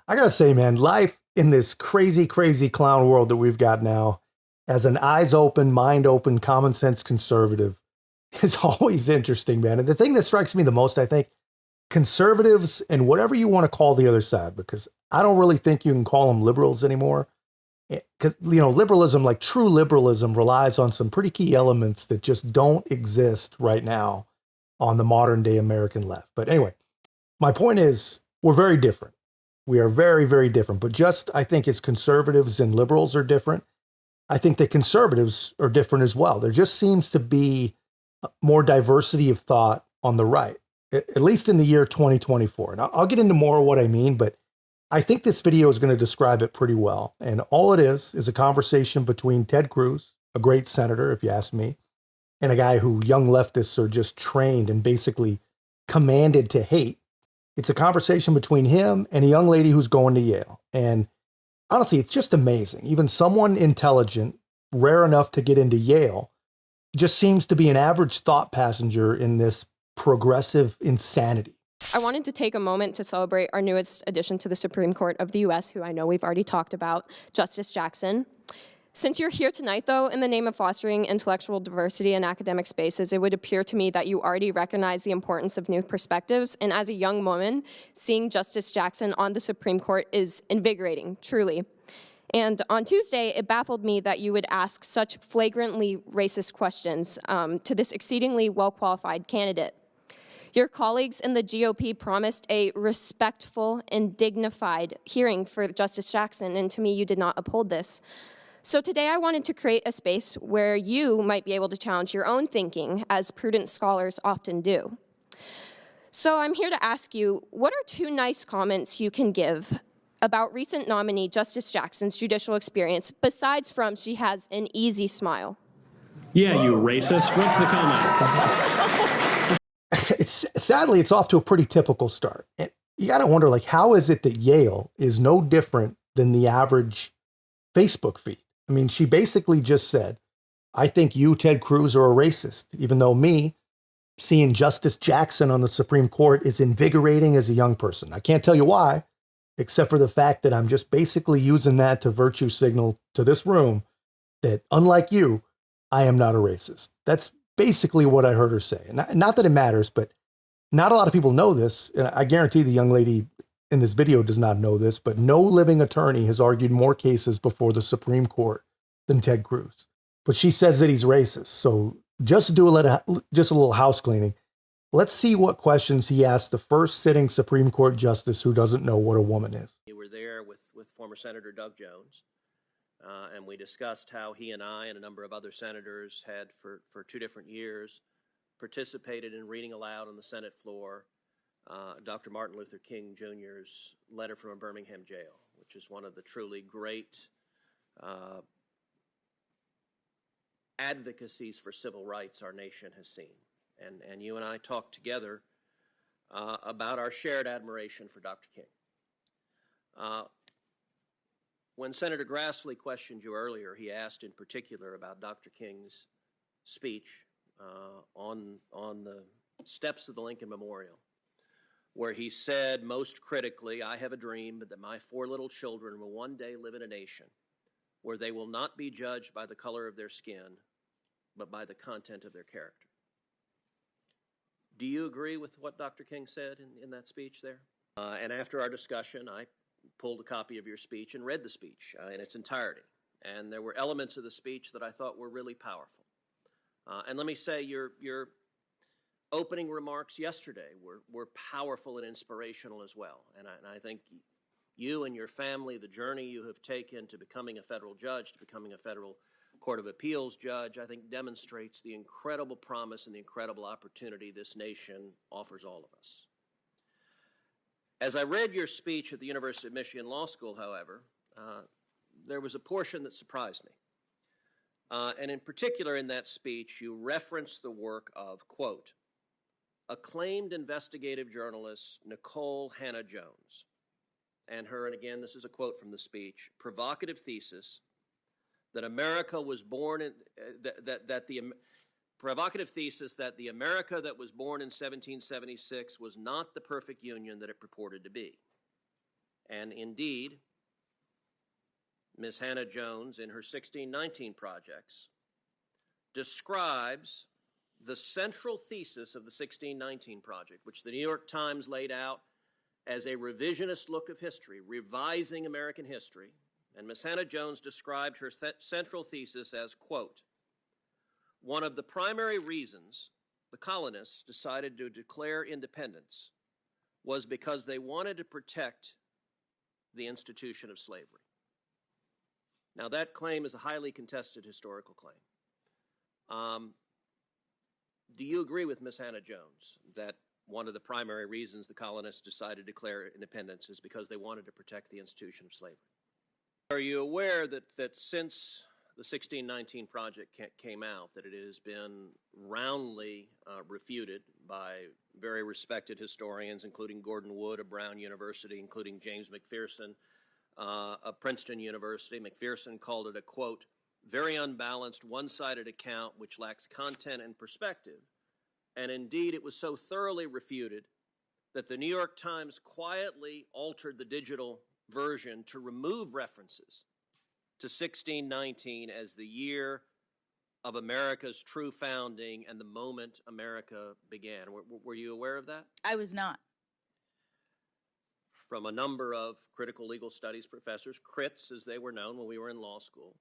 I gotta say, man, life in this crazy, crazy clown world that we've got now, as an eyes open, mind open, common sense conservative, is always interesting, man. And the thing that strikes me the most, I think, conservatives and whatever you want to call the other side, because I don't really think you can call them liberals anymore. Because, liberalism, like true liberalism, relies on some pretty key elements that just don't exist right now on the modern day American left. But anyway, my point is we're very different. We are very, very different. But just, I think, as conservatives and liberals are different, I think that conservatives are different as well. There just seems to be more diversity of thought on the right, at least in the year 2024. And I'll get into more of what I mean, but I think this video is going to describe it pretty well. And all it is a conversation between Ted Cruz, a great senator, if you ask me, and a guy who young leftists are just trained and basically commanded to hate. It's a conversation between him and a young lady who's going to Yale. And honestly, it's just amazing. Even someone intelligent, rare enough to get into Yale, just seems to be an average thought passenger in this progressive insanity. I wanted to take a moment to celebrate our newest addition to the Supreme Court of the U.S., who I know we've already talked about, Justice Jackson. Since you're here tonight, though, in the name of fostering intellectual diversity in academic spaces, it would appear to me that you already recognize the importance of new perspectives. And as a young woman, seeing Justice Jackson on the Supreme Court is invigorating, truly. And on Tuesday, it baffled me that you would ask such flagrantly racist questions to this exceedingly well-qualified candidate. Your colleagues in the GOP promised a respectful and dignified hearing for Justice Jackson, and to me, you did not uphold this. So today I wanted to create a space where you might be able to challenge your own thinking, as prudent scholars often do. So I'm here to ask you, what are two nice comments you can give about recent nominee Justice Jackson's judicial experience, besides from she has an easy smile? Yeah, you racist. What's the comment? Sadly, it's off to a pretty typical start. And you got to wonder, how is it that Yale is no different than the average Facebook feed? I mean, she basically just said, I think you, Ted Cruz, are a racist, even though me, seeing Justice Jackson on the Supreme Court is invigorating as a young person. I can't tell you why, except for the fact that I'm just basically using that to virtue signal to this room that, unlike you, I am not a racist. That's basically what I heard her say. Not that it matters, but not a lot of people know this. And I guarantee the young lady in this video does not know this, but no living attorney has argued more cases before the Supreme Court than Ted Cruz. But she says that he's racist. So just do a little house cleaning. Let's see what questions he asked the first sitting Supreme Court justice who doesn't know what a woman is. You were there with former Senator Doug Jones. And we discussed how he and I and a number of other senators had, for 2 different years, participated in reading aloud on the Senate floor Dr. Martin Luther King Jr.'s letter from a Birmingham jail, which is one of the truly great advocacies for civil rights our nation has seen. And you and I talked together about our shared admiration for Dr. King. When Senator Grassley questioned you earlier, he asked in particular about Dr. King's speech on the steps of the Lincoln Memorial, where he said most critically, I have a dream that my 4 little children will one day live in a nation where they will not be judged by the color of their skin, but by the content of their character. Do you agree with what Dr. King said in that speech there? And after our discussion, I pulled a copy of your speech and read the speech in its entirety. And there were elements of the speech that I thought were really powerful. And let me say, your opening remarks yesterday were powerful and inspirational as well. And I think you and your family, the journey you have taken to becoming a federal judge, to becoming a federal Court of Appeals judge, I think demonstrates the incredible promise and the incredible opportunity this nation offers all of us. As I read your speech at the University of Michigan Law School, however, there was a portion that surprised me. And in particular in that speech, you referenced the work of, quote, acclaimed investigative journalist Nicole Hannah-Jones, and her, and again, this is a quote from the speech, provocative thesis that America was born in, provocative thesis that the America that was born in 1776 was not the perfect union that it purported to be. And indeed, Ms. Hannah Jones, in her 1619 projects, describes the central thesis of the 1619 project, which the New York Times laid out as a revisionist look of history, revising American history. And Ms. Hannah Jones described her central thesis as, quote, one of the primary reasons the colonists decided to declare independence was because they wanted to protect the institution of slavery. Now, that claim is a highly contested historical claim. Do you agree with Ms. Hannah Jones that one of the primary reasons the colonists decided to declare independence is because they wanted to protect the institution of slavery? Are you aware that since the 1619 project came out, that it has been roundly refuted by very respected historians, including Gordon Wood of Brown University, including James McPherson of Princeton University. McPherson called it a, quote, very unbalanced, one-sided account which lacks content and perspective. And indeed, it was so thoroughly refuted that the New York Times quietly altered the digital version to remove references to 1619 as the year of America's true founding and the moment America began. Were you aware of that? I was not. From a number of critical legal studies professors, crits as they were known when we were in law school,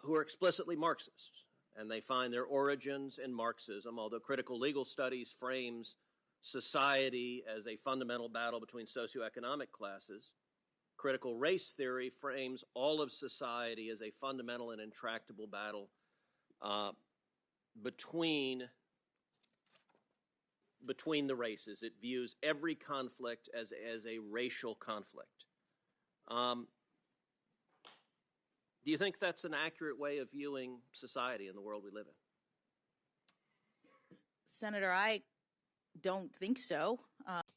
who are explicitly Marxists, and they find their origins in Marxism, although critical legal studies frames society as a fundamental battle between socioeconomic classes. Critical race theory frames all of society as a fundamental and intractable battle between the races. It views every conflict as a racial conflict. Do you think that's an accurate way of viewing society in the world we live in? Senator, I don't think so.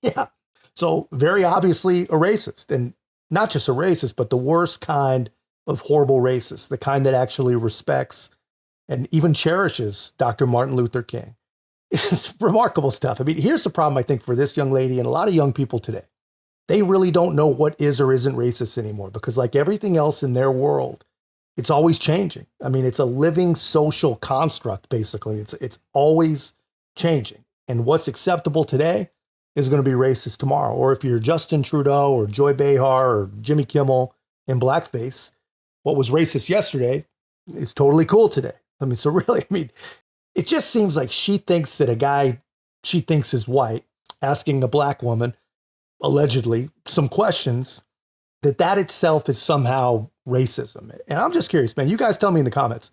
Yeah. So very obviously a racist, and not just a racist, but the worst kind of horrible racist, the kind that actually respects and even cherishes Dr. Martin Luther King. It's remarkable stuff. I mean, here's the problem, I think, for this young lady and a lot of young people today. They really don't know what is or isn't racist anymore, because like everything else in their world, it's always changing. I mean, it's a living social construct, basically. It's always changing. And what's acceptable today is going to be racist tomorrow. Or if you're Justin Trudeau or Joy Behar or Jimmy Kimmel in blackface, what was racist yesterday is totally cool today. I mean, so really, I mean, it just seems like she thinks that a guy she thinks is white asking a black woman, allegedly, some questions, that itself is somehow racism. And I'm just curious, man, you guys tell me in the comments,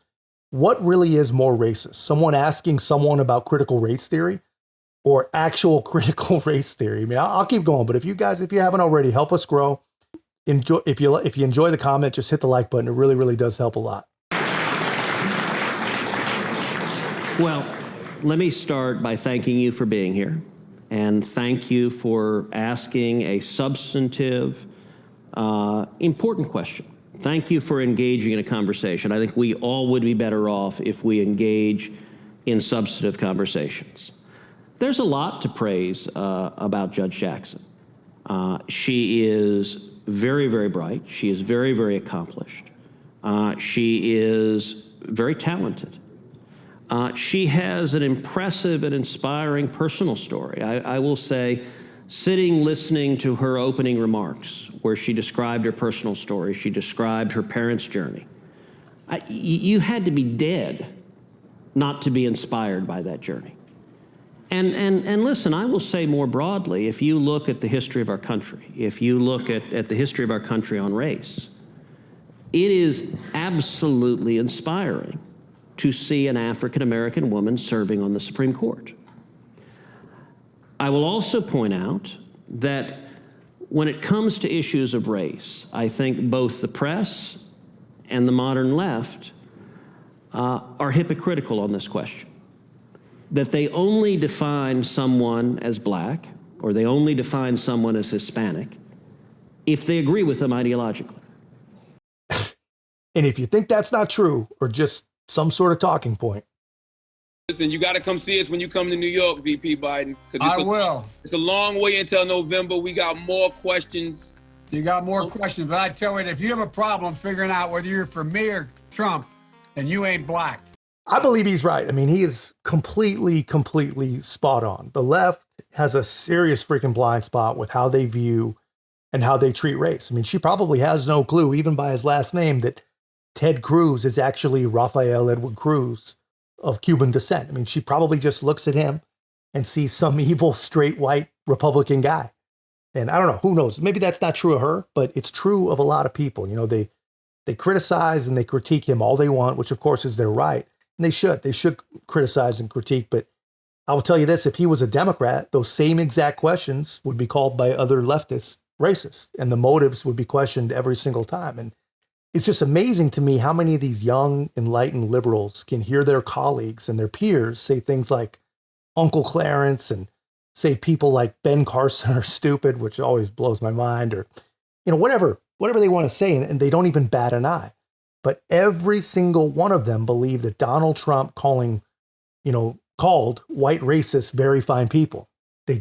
what really is more racist? Someone asking someone about critical race theory or actual critical race theory? I mean, I'll keep going, but if you haven't already, help us grow. If you enjoy the comment, just hit the like button. It really, really does help a lot. Well, let me start by thanking you for being here, and thank you for asking a substantive, important question. Thank you for engaging in a conversation. I think we all would be better off if we engage in substantive conversations. There's a lot to praise about Judge Jackson. She is very, very bright. She is very, very accomplished. She is very talented. She has an impressive and inspiring personal story. I will say, sitting listening to her opening remarks, where she described her personal story, she described her parents' journey, you had to be dead not to be inspired by that journey. And listen, I will say more broadly, if you look at the history of our country, if you look at the history of our country on race, it is absolutely inspiring to see an African-American woman serving on the Supreme Court. I will also point out that when it comes to issues of race, I think both the press and the modern left are hypocritical on this question. That they only define someone as black, or they only define someone as Hispanic, if they agree with them ideologically. And if you think that's not true, or just some sort of talking point. Listen, you got to come see us when you come to New York, VP Biden. I will. It's a long way until November. We got more questions You got more questions, but I tell you, if you have a problem figuring out whether you're for me or Trump, then you ain't black. I believe he's right. I mean, he is completely spot on. The left has a serious freaking blind spot with how they view and how they treat race. I mean, she probably has no clue, even by his last name, that Ted Cruz is actually Rafael Edward Cruz of Cuban descent. I mean, she probably just looks at him and sees some evil, straight, white Republican guy. And I don't know, who knows? Maybe that's not true of her, but it's true of a lot of people. You know, they criticize and they critique him all they want, which of course is their right. And they should criticize and critique. But I will tell you this, if he was a Democrat, those same exact questions would be called by other leftists racist, and the motives would be questioned every single time. And it's just amazing to me how many of these young, enlightened liberals can hear their colleagues and their peers say things like Uncle Clarence and say people like Ben Carson are stupid, which always blows my mind, or, you know, whatever they want to say, and they don't even bat an eye. But every single one of them believe that Donald Trump called white racists very fine people. They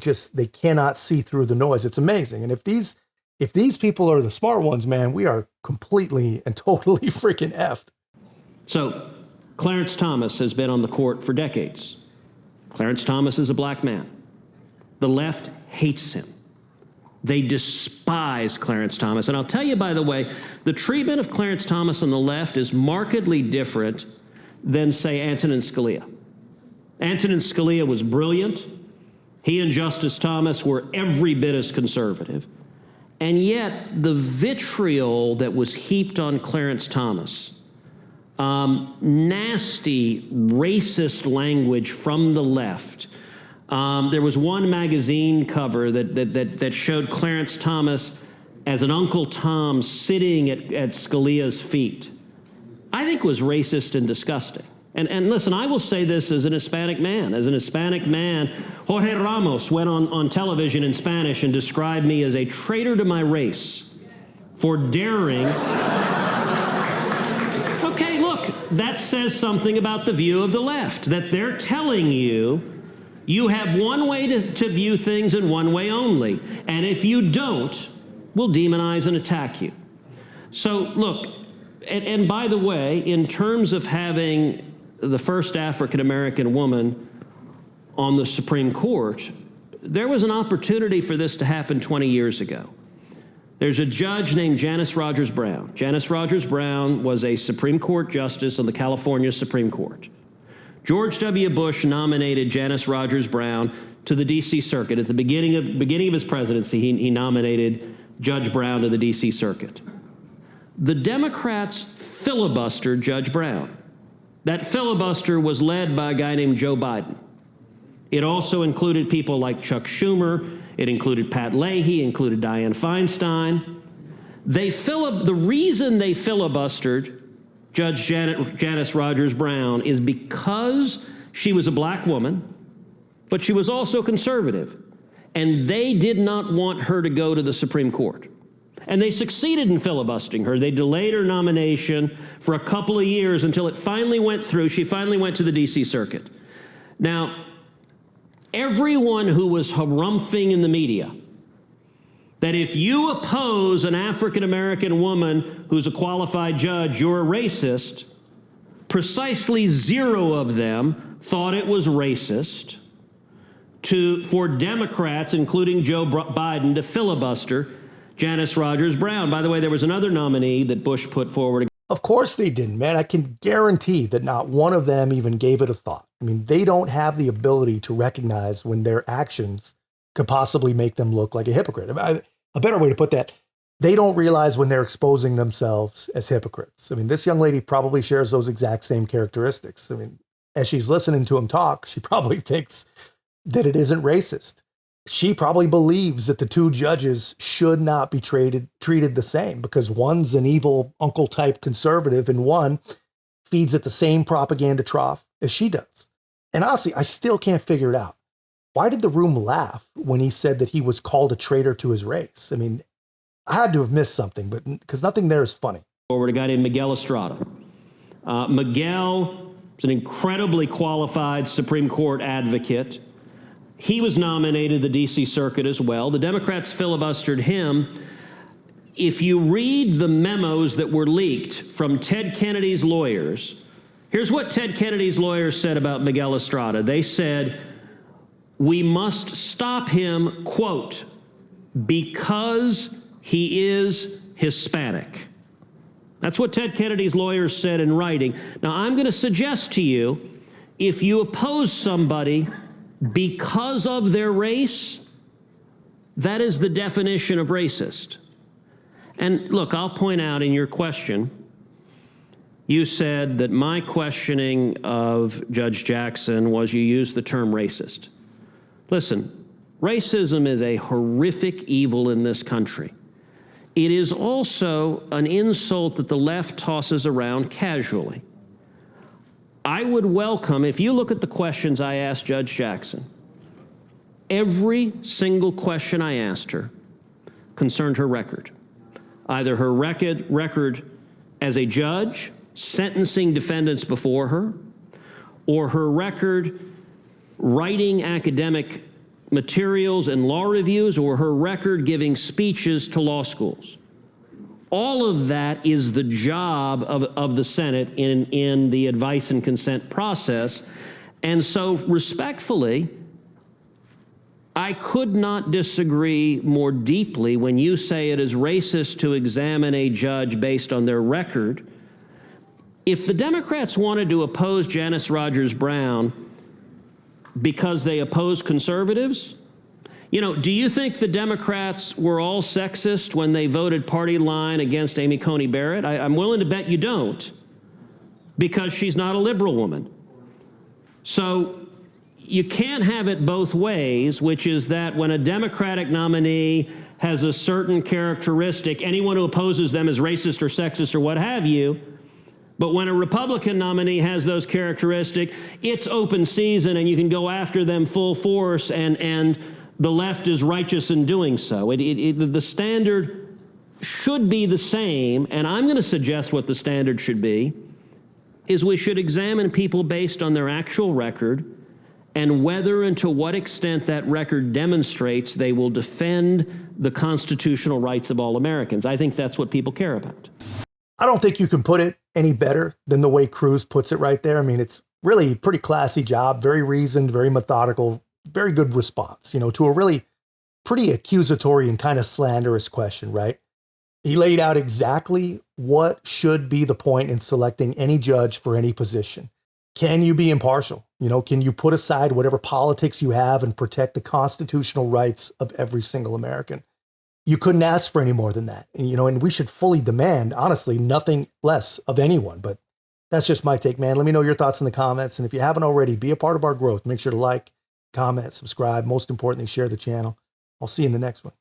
cannot see through the noise. It's amazing. And if these people are the smart ones, man, we are completely and totally freaking effed. So Clarence Thomas has been on the court for decades. Clarence Thomas is a black man. The left hates him. They despise Clarence Thomas. And I'll tell you, by the way, the treatment of Clarence Thomas on the left is markedly different than, say, Antonin Scalia. Antonin Scalia was brilliant. He and Justice Thomas were every bit as conservative. And yet the vitriol that was heaped on Clarence Thomas, nasty, racist language from the left. There was one magazine cover that showed Clarence Thomas as an Uncle Tom sitting at Scalia's feet. I think was racist and disgusting. And listen, I will say this as an Hispanic man. As an Hispanic man, Jorge Ramos went on television in Spanish and described me as a traitor to my race for daring. Okay, look, that says something about the view of the left, that they're telling you you have one way to view things and one way only. And if you don't, we'll demonize and attack you. So look, and by the way, in terms of having the first African-American woman on the Supreme Court, there was an opportunity for this to happen 20 years ago. There's a judge named Janice Rogers Brown. Janice Rogers Brown was a Supreme Court justice on the California Supreme Court. George W. Bush nominated Janice Rogers Brown to the D.C. Circuit. At the beginning of his presidency, he nominated Judge Brown to the D.C. Circuit. The Democrats filibustered Judge Brown. That filibuster was led by a guy named Joe Biden. It also included people like Chuck Schumer. It included Pat Leahy, included Dianne Feinstein. The reason they filibustered Judge Janice Rogers Brown is because she was a black woman, but she was also conservative. And they did not want her to go to the Supreme Court. And they succeeded in filibustering her. They delayed her nomination for a couple of years until it finally went through. She finally went to the D.C. Circuit. Now, everyone who was harumphing in the media that if you oppose an African-American woman who's a qualified judge, you're a racist, precisely zero of them thought it was racist for Democrats, including Joe Biden, to filibuster Janice Rogers Brown. By the way, there was another nominee that Bush put forward. Of course they didn't, man. I can guarantee that not one of them even gave it a thought. I mean, they don't have the ability to recognize when their actions could possibly make them look like a hypocrite. A better way to put that, they don't realize when they're exposing themselves as hypocrites. I mean, this young lady probably shares those exact same characteristics. I mean, as she's listening to him talk, she probably thinks that it isn't racist. She probably believes that the two judges should not be treated the same because one's an evil uncle type conservative and one feeds at the same propaganda trough as she does. And honestly, I still can't figure it out. Why did the room laugh when he said that he was called a traitor to his race? I mean, I had to have missed something, but because nothing there is funny. Forward a guy named Miguel Estrada. Miguel is an incredibly qualified Supreme Court advocate. He was nominated to the D.C. Circuit as well. The Democrats filibustered him. if you read the memos that were leaked from Ted Kennedy's lawyers, here's what Ted Kennedy's lawyers said about Miguel Estrada. They said, we must stop him, quote, because he is Hispanic. That's what Ted Kennedy's lawyers said in writing. Now, I'm going to suggest to you, if you oppose somebody because of their race, that is the definition of racist. And look, I'll point out in your question, you said that my questioning of Judge Jackson was you used the term racist. Listen, racism is a horrific evil in this country. It is also an insult that the left tosses around casually. I would welcome, if you look at the questions I asked Judge Jackson, every single question I asked her concerned her record. Either her record as a judge, sentencing defendants before her, or her record writing academic materials and law reviews, or her record giving speeches to law schools. All of that is the job of the Senate in the advice and consent process. And so respectfully, I could not disagree more deeply when you say it is racist to examine a judge based on their record. If the Democrats wanted to oppose Janice Rogers Brown because they oppose conservatives, you know, do you think the Democrats were all sexist when they voted party line against Amy Coney Barrett? I'm willing to bet you don't, because she's not a liberal woman. So you can't have it both ways, which is that when a Democratic nominee has a certain characteristic, anyone who opposes them is racist or sexist or what have you. But when a Republican nominee has those characteristics, it's open season and you can go after them full force, and the left is righteous in doing so. The standard should be the same, and I'm going to suggest what the standard should be, is we should examine people based on their actual record and whether and to what extent that record demonstrates they will defend the constitutional rights of all Americans. I think that's what people care about. I don't think you can put it any better than the way Cruz puts it right there. I mean, it's really a pretty classy job, very reasoned, very methodical, very good response, you know, to a really pretty accusatory and kind of slanderous question, right? He laid out exactly what should be the point in selecting any judge for any position. Can you be impartial? You know, can you put aside whatever politics you have and protect the constitutional rights of every single American? You couldn't ask for any more than that. And, you know, and we should fully demand, honestly, nothing less of anyone. But that's just my take, man. Let me know your thoughts in the comments. And if you haven't already, be a part of our growth. Make sure to like, comment, subscribe. Most importantly, share the channel. I'll see you in the next one.